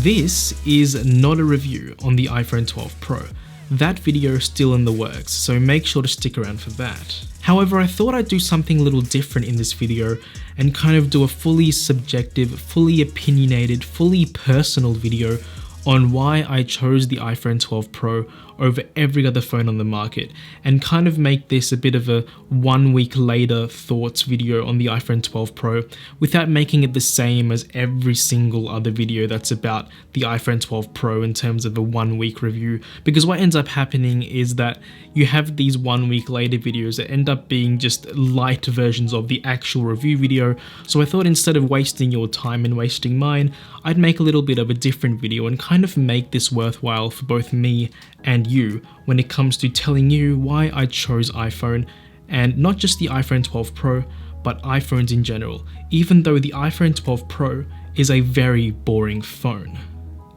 This is not a review on the iPhone 12 Pro. That video is still in the works, so make sure to stick around for that. However, I thought I'd do something a little different in this video and kind of do a fully subjective, fully opinionated, fully personal video on why I chose the iPhone 12 Pro over every other phone on the market, and kind of make this a bit of a 1 week later thoughts video on the iPhone 12 Pro without making it the same as every single other video that's about the iPhone 12 Pro in terms of a 1 week review. Because what ends up happening is that you have these 1 week later videos that end up being just light versions of the actual review video. So I thought instead of wasting your time and wasting mine, I'd make a little bit of a different video and kind of make this worthwhile for both me and you when it comes to telling you why I chose iPhone, and not just the iPhone 12 Pro, but iPhones in general, even though the iPhone 12 Pro is a very boring phone.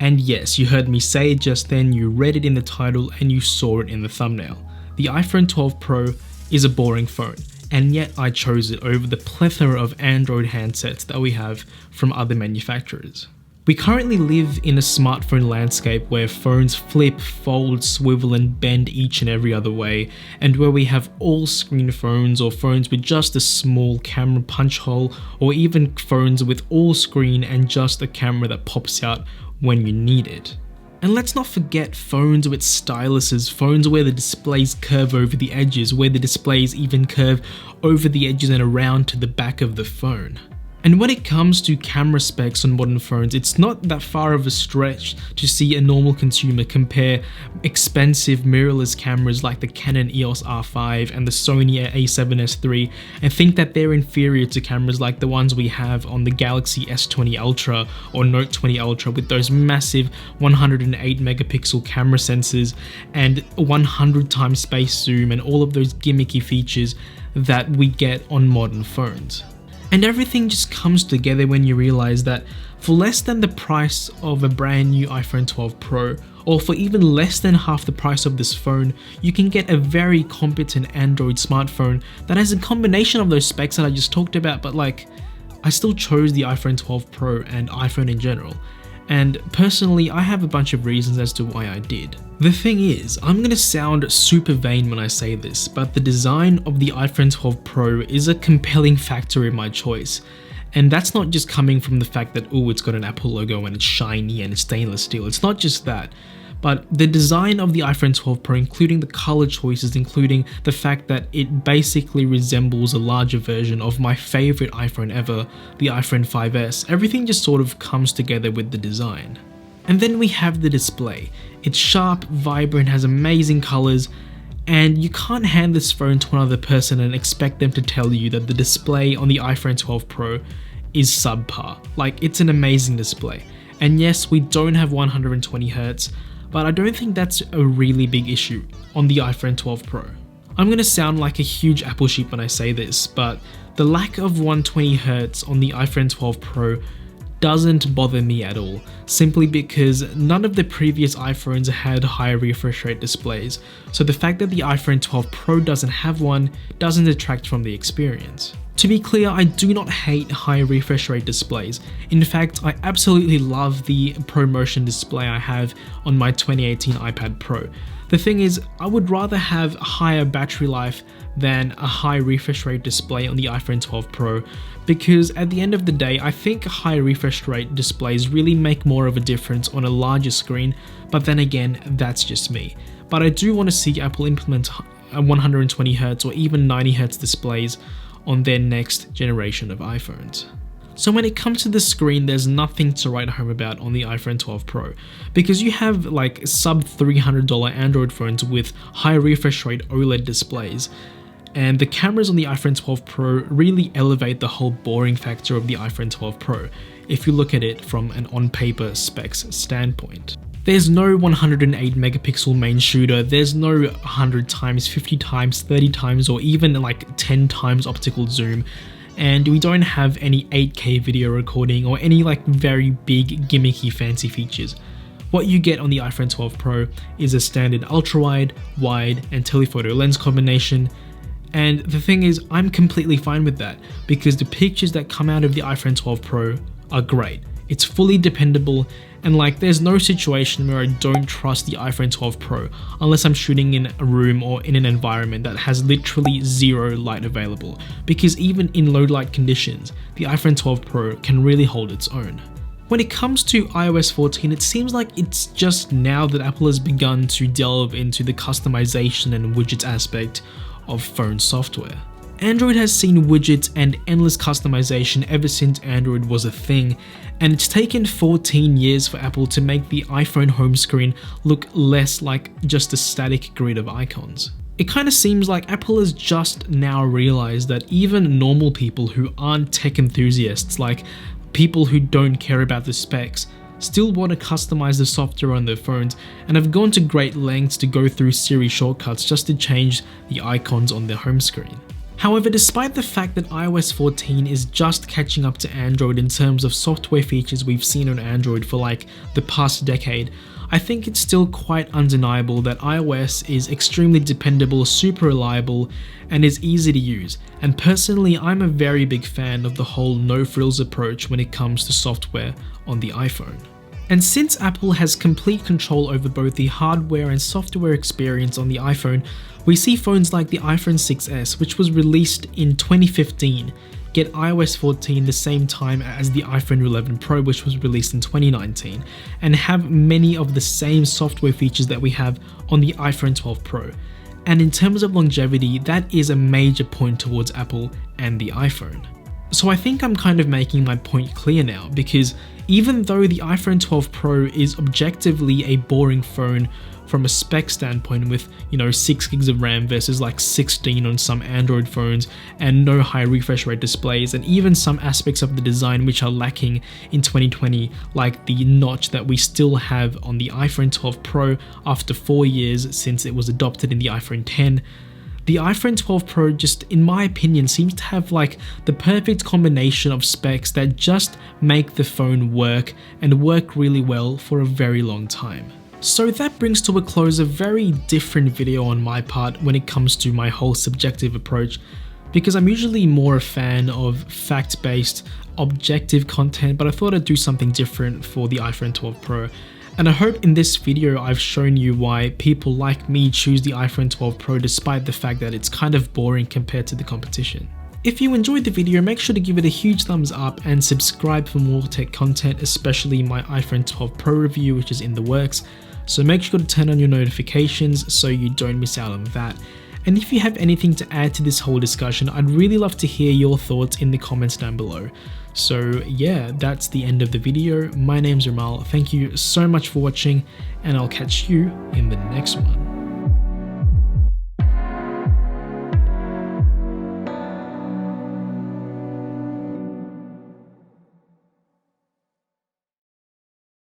And yes, you heard me say it just then, you read it in the title and you saw it in the thumbnail. The iPhone 12 Pro is a boring phone, and yet I chose it over the plethora of Android handsets that we have from other manufacturers. We currently live in a smartphone landscape where phones flip, fold, swivel and bend each and every other way, and where we have all screen phones or phones with just a small camera punch hole, or even phones with all screen and just a camera that pops out when you need it. And let's not forget phones with styluses, phones where the displays curve over the edges, where the displays even curve over the edges and around to the back of the phone. And when it comes to camera specs on modern phones, it's not that far of a stretch to see a normal consumer compare expensive mirrorless cameras like the Canon EOS R5 and the Sony A7S III and think that they're inferior to cameras like the ones we have on the Galaxy S20 Ultra or Note 20 Ultra with those massive 108 megapixel camera sensors and 100 times space zoom and all of those gimmicky features that we get on modern phones. And everything just comes together when you realize that for less than the price of a brand new iPhone 12 Pro, or for even less than half the price of this phone, you can get a very competent Android smartphone that has a combination of those specs that I just talked about, but like, I still chose the iPhone 12 Pro and iPhone in general. And personally, I have a bunch of reasons as to why I did. The thing is, I'm gonna sound super vain when I say this, but the design of the iPhone 12 Pro is a compelling factor in my choice. And that's not just coming from the fact that, oh, it's got an Apple logo and it's shiny and it's stainless steel. It's not just that. But the design of the iPhone 12 Pro, including the color choices, including the fact that it basically resembles a larger version of my favorite iPhone ever, the iPhone 5S, everything just sort of comes together with the design. And then we have the display. It's sharp, vibrant, has amazing colors, and you can't hand this phone to another person and expect them to tell you that the display on the iPhone 12 Pro is subpar. Like, it's an amazing display. And yes, we don't have 120Hz, but I don't think that's a really big issue on the iPhone 12 Pro. I'm gonna sound like a huge Apple sheep when I say this, but the lack of 120Hz on the iPhone 12 Pro doesn't bother me at all, simply because none of the previous iPhones had higher refresh rate displays, so the fact that the iPhone 12 Pro doesn't have one doesn't detract from the experience. To be clear, I do not hate high refresh rate displays. In fact, I absolutely love the ProMotion display I have on my 2018 iPad Pro. The thing is, I would rather have higher battery life than a high refresh rate display on the iPhone 12 Pro, because at the end of the day, I think high refresh rate displays really make more of a difference on a larger screen, but then again, that's just me. But I do want to see Apple implement 120Hz or even 90Hz displays on their next generation of iPhones. So when it comes to the screen, there's nothing to write home about on the iPhone 12 Pro, because you have like sub $300 Android phones with high refresh rate OLED displays, and the cameras on the iPhone 12 Pro really elevate the whole boring factor of the iPhone 12 Pro if you look at it from an on-paper specs standpoint. There's no 108 megapixel main shooter, there's no 100 times, 50 times, 30 times, or even like 10 times optical zoom, and we don't have any 8K video recording or any like very big gimmicky fancy features. What you get on the iPhone 12 Pro is a standard ultra-wide, wide, and telephoto lens combination, and the thing is, I'm completely fine with that because the pictures that come out of the iPhone 12 Pro are great. It's fully dependable And like, there's no situation where I don't trust the iPhone 12 Pro unless I'm shooting in a room or in an environment that has literally zero light available, because even in low light conditions, the iPhone 12 Pro can really hold its own. When it comes to iOS 14, it seems like it's just now that Apple has begun to delve into the customization and widgets aspect of phone software. Android has seen widgets and endless customization ever since Android was a thing, and it's taken 14 years for Apple to make the iPhone home screen look less like just a static grid of icons. It kind of seems like Apple has just now realized that even normal people who aren't tech enthusiasts, like people who don't care about the specs, still want to customize the software on their phones and have gone to great lengths to go through Siri shortcuts just to change the icons on their home screen. However, despite the fact that iOS 14 is just catching up to Android in terms of software features we've seen on Android for like the past decade, I think it's still quite undeniable that iOS is extremely dependable, super reliable, and is easy to use. And personally, I'm a very big fan of the whole no-frills approach when it comes to software on the iPhone. And since Apple has complete control over both the hardware and software experience on the iPhone, we see phones like the iPhone 6s, which was released in 2015, get iOS 14 the same time as the iPhone 11 Pro, which was released in 2019, and have many of the same software features that we have on the iPhone 12 Pro. And in terms of longevity, that is a major point towards Apple and the iPhone. So I think I'm kind of making my point clear now, because even though the iPhone 12 Pro is objectively a boring phone from a spec standpoint with, 6 gigs of RAM versus like 16 on some Android phones and no high refresh rate displays, and even some aspects of the design which are lacking in 2020, like the notch that we still have on the iPhone 12 Pro after 4 years since it was adopted in the iPhone 10. The iPhone 12 Pro just, in my opinion, seems to have like the perfect combination of specs that just make the phone work and work really well for a very long time. So that brings to a close a very different video on my part when it comes to my whole subjective approach, because I'm usually more a fan of fact-based, objective content, but I thought I'd do something different for the iPhone 12 Pro. And I hope in this video I've shown you why people like me choose the iPhone 12 Pro despite the fact that it's kind of boring compared to the competition. If you enjoyed the video, make sure to give it a huge thumbs up and subscribe for more tech content, especially my iPhone 12 Pro review, which is in the works. So make sure to turn on your notifications so you don't miss out on that. And if you have anything to add to this whole discussion, I'd really love to hear your thoughts in the comments down below. So yeah, that's the end of the video. My name's Ramal. Thank you so much for watching, and I'll catch you in the next one.